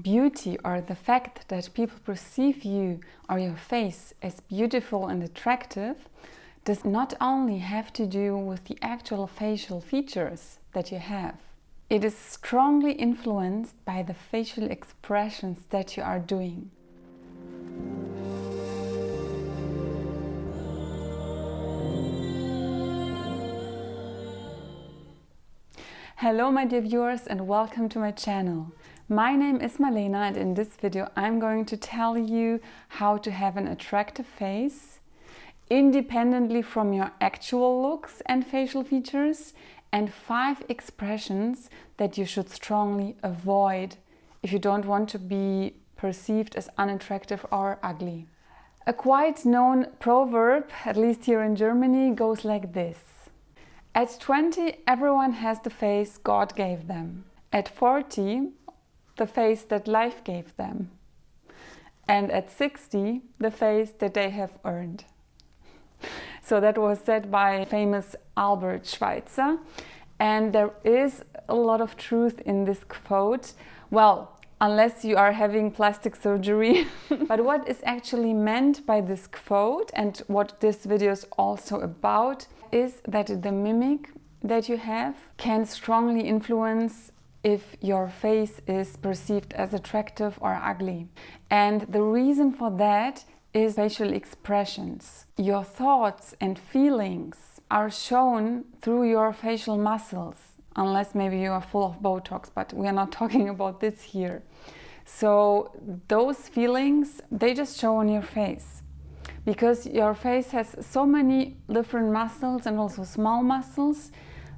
Beauty, or the fact that people perceive you or your face as beautiful and attractive, does not only have to do with the actual facial features that you have. It is strongly influenced by the facial expressions that you are doing. Hello my dear viewers, and welcome to my channel. My name is Marlena, and in this video I'm going to tell you how to have an attractive face independently from your actual looks and facial features, and 5 expressions that you should strongly avoid if you don't want to be perceived as unattractive or ugly. A quite known proverb, at least here in Germany, goes like this. At 20, everyone has the face God gave them. At 40, the face that life gave them. And at 60, the face that they have earned. So that was said by famous Albert Schweitzer. And there is a lot of truth in this quote. Well, unless you are having plastic surgery. But what is actually meant by this quote, and what this video is also about, is that the mimic that you have can strongly influence if your face is perceived as attractive or ugly. And the reason for that is facial expressions. Your thoughts and feelings are shown through your facial muscles, unless maybe you are full of Botox, but we are not talking about this here. So those feelings, they just show on your face. Because your face has so many different muscles and also small muscles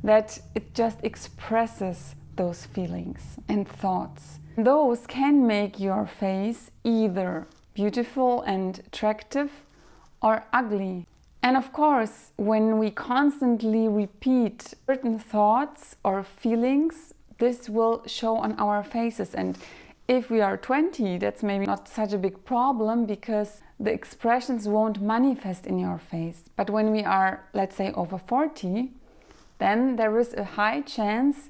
that it just expresses those feelings and thoughts. Those can make your face either beautiful and attractive or ugly. And of course, when we constantly repeat certain thoughts or feelings, this will show on our faces. And if we are 20, that's maybe not such a big problem because the expressions won't manifest in your face. But when we are, let's say, over 40, then there is a high chance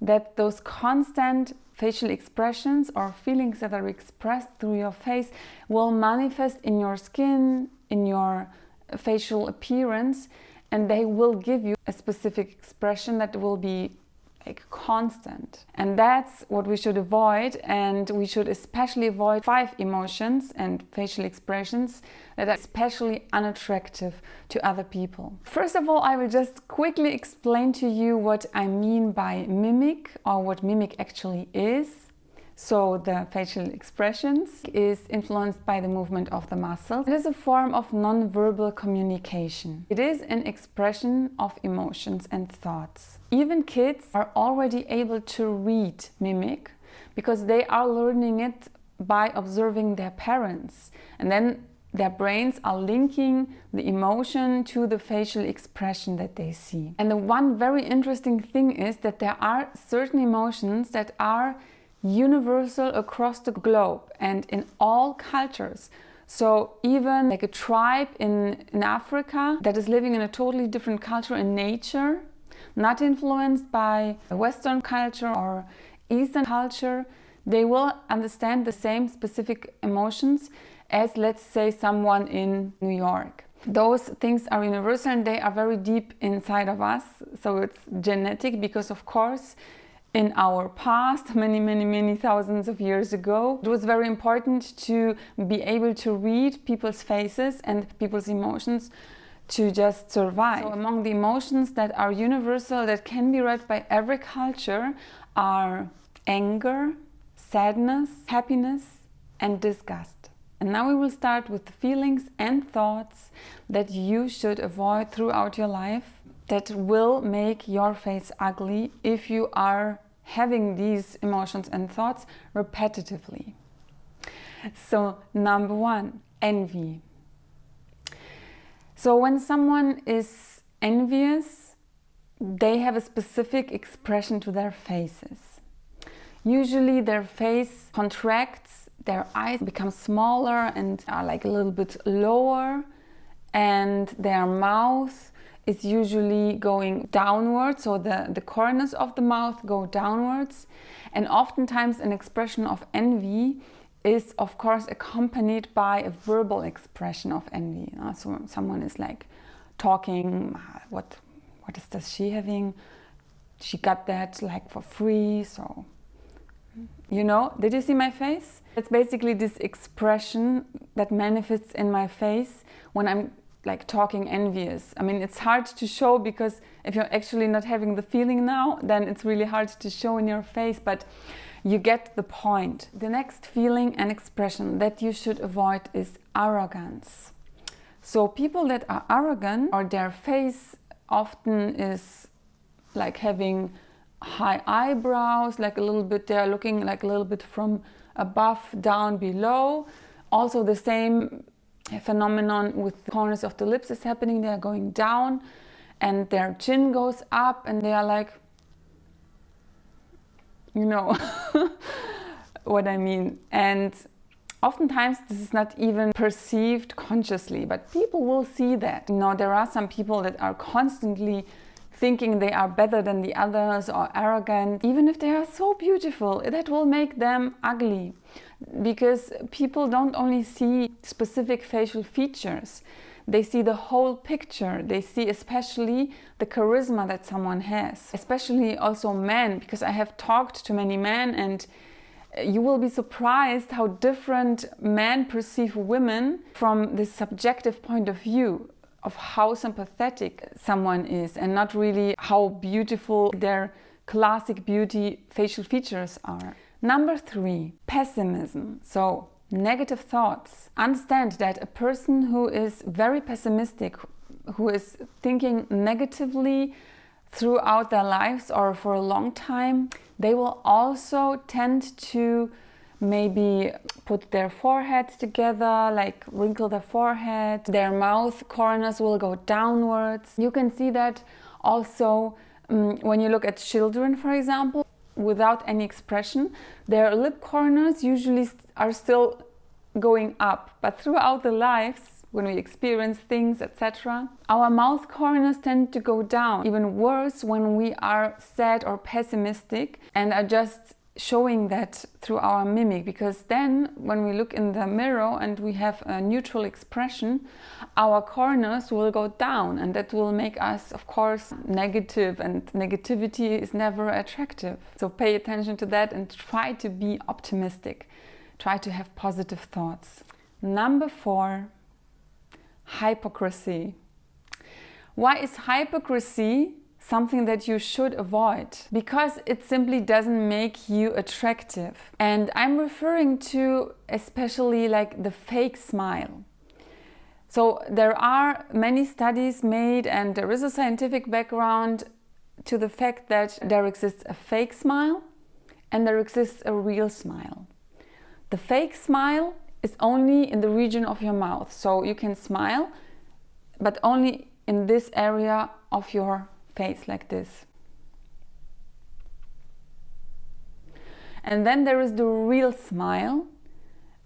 that those constant facial expressions or feelings that are expressed through your face will manifest in your skin, in your facial appearance, and they will give you a specific expression that will be like constant. And that's what we should avoid, and we should especially avoid 5 emotions and facial expressions that are especially unattractive to other people. First of all, I will just quickly explain to you what I mean by mimic, or what mimic actually is. So the facial expressions is influenced by the movement of the muscles. It is a form of non-verbal communication. It is an expression of emotions and thoughts. Even kids are already able to read mimic because they are learning it by observing their parents. And then their brains are linking the emotion to the facial expression that they see. And the one very interesting thing is that there are certain emotions that are universal across the globe and in all cultures. So even like a tribe in Africa that is living in a totally different culture and nature, not influenced by Western culture or Eastern culture, they will understand the same specific emotions as, let's say, someone in New York. Those things are universal and they are very deep inside of us. So it's genetic because, of course, in our past, many thousands of years ago, it was very important to be able to read people's faces and people's emotions to just survive. So among the emotions that are universal, that can be read by every culture, are anger, sadness, happiness, and disgust. And now we will start with the feelings and thoughts that you should avoid throughout your life that will make your face ugly if you are having these emotions and thoughts repetitively. So number 1, envy. So when someone is envious, they have a specific expression to their faces. Usually their face contracts, their eyes become smaller and are like a little bit lower, and their mouth is usually going downwards, so the corners of the mouth go downwards. And oftentimes an expression of envy is of course accompanied by a verbal expression of envy. So someone is like talking, what is she having? She got that like for free, so you know, did you see my face? It's basically this expression that manifests in my face when I'm like talking envious. I mean, it's hard to show because if you're actually not having the feeling now, then it's really hard to show in your face, but you get the point. The next feeling and expression that you should avoid is arrogance. So people that are arrogant, or their face often is like having high eyebrows, like a little bit, they're looking like a little bit from above down below. Also the same phenomenon with the corners of the lips is happening. They're going down and their chin goes up and they are like, you know what I mean. And oftentimes this is not even perceived consciously, but people will see that. You know, there are some people that are constantly thinking they are better than the others or arrogant, even if they are so beautiful. That will make them ugly, because people don't only see specific facial features, they see the whole picture. They see especially the charisma that someone has, especially also men, because I have talked to many men, and you will be surprised how different men perceive women from this subjective point of view of how sympathetic someone is, and not really how beautiful their classic beauty facial features are. Number 3, pessimism. So negative thoughts. Understand that a person who is very pessimistic, who is thinking negatively throughout their lives or for a long time, they will also tend to maybe put their foreheads together, like wrinkle their forehead. Their mouth corners will go downwards. You can see that also when you look at children, for example, without any expression. Their lip corners usually are still going up, but throughout the lives, when we experience things, etc., our mouth corners tend to go down. Even worse when we are sad or pessimistic and are just showing that through our mimic, because then when we look in the mirror and we have a neutral expression, our corners will go down, and that will make us, of course, negative, and negativity is never attractive. So pay attention to that and try to be optimistic. Try to have positive thoughts. Number 4, hypocrisy. Why is hypocrisy something that you should avoid? Because it simply doesn't make you attractive. And I'm referring to especially like the fake smile. So there are many studies made, and there is a scientific background to the fact that there exists a fake smile and there exists a real smile. The fake smile is only in the region of your mouth. So you can smile, but only in this area of your face, like this. And then there is the real smile,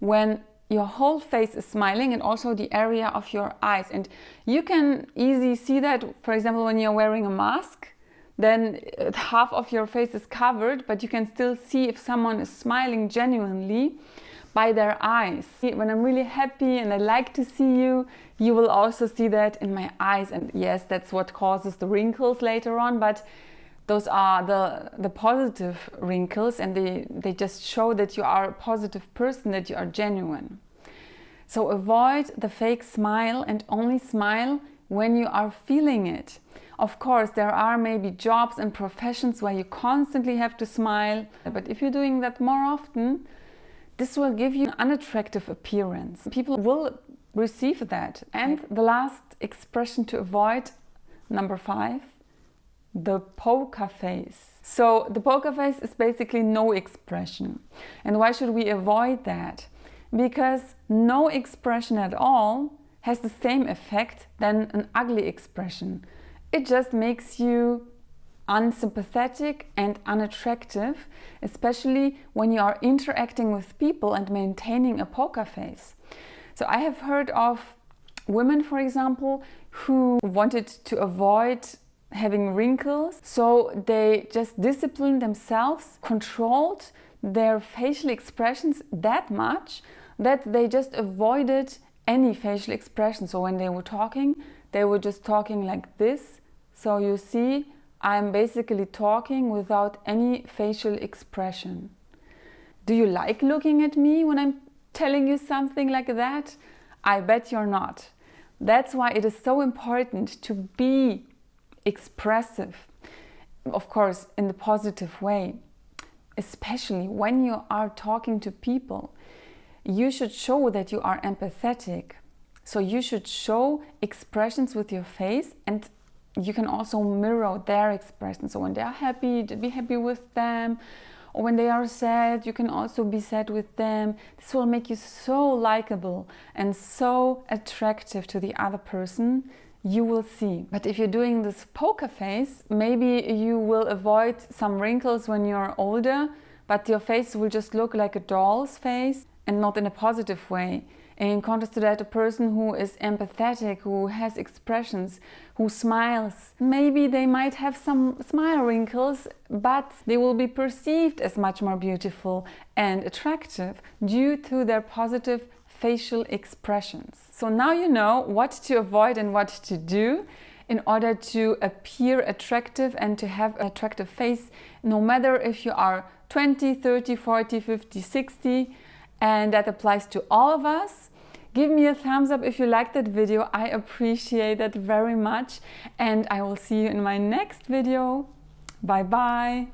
when your whole face is smiling, and also the area of your eyes. And you can easily see that, for example, when you're wearing a mask, then half of your face is covered, but you can still see if someone is smiling genuinely by their eyes. When I'm really happy and I like to see you, you will also see that in my eyes. And yes, that's what causes the wrinkles later on, but those are the positive wrinkles, and they just show that you are a positive person, that you are genuine. So avoid the fake smile and only smile when you are feeling it. Of course, there are maybe jobs and professions where you constantly have to smile, but if you're doing that more often, this will give you an unattractive appearance. People will receive that. And the last expression to avoid, number 5, the poker face. So the poker face is basically no expression. And why should we avoid that? Because no expression at all has the same effect than an ugly expression. It just makes you unsympathetic and unattractive, especially when you are interacting with people and maintaining a poker face. So I have heard of women, for example, who wanted to avoid having wrinkles, so they just disciplined themselves, controlled their facial expressions that much that they just avoided any facial expression. So when they were talking, they were just talking like this. So you see, I'm basically talking without any facial expression. Do you like looking at me when I'm telling you something like that? I bet you're not. That's why it is so important to be expressive, of course, in the positive way. Especially when you are talking to people, you should show that you are empathetic. So you should show expressions with your face, and you can also mirror their expressions. So when they are happy, be happy with them. Or when they are sad, you can also be sad with them. This will make you so likable and so attractive to the other person. You will see. But if you're doing this poker face, maybe you will avoid some wrinkles when you're older, but your face will just look like a doll's face and not in a positive way. And in contrast to that, a person who is empathetic, who has expressions, who smiles, maybe they might have some smile wrinkles, but they will be perceived as much more beautiful and attractive due to their positive facial expressions. So now you know what to avoid and what to do in order to appear attractive and to have an attractive face, no matter if you are 20, 30, 40, 50, 60, and that applies to all of us. Give me a thumbs up if you liked that video. I appreciate that very much, and I will see you in my next video. Bye bye.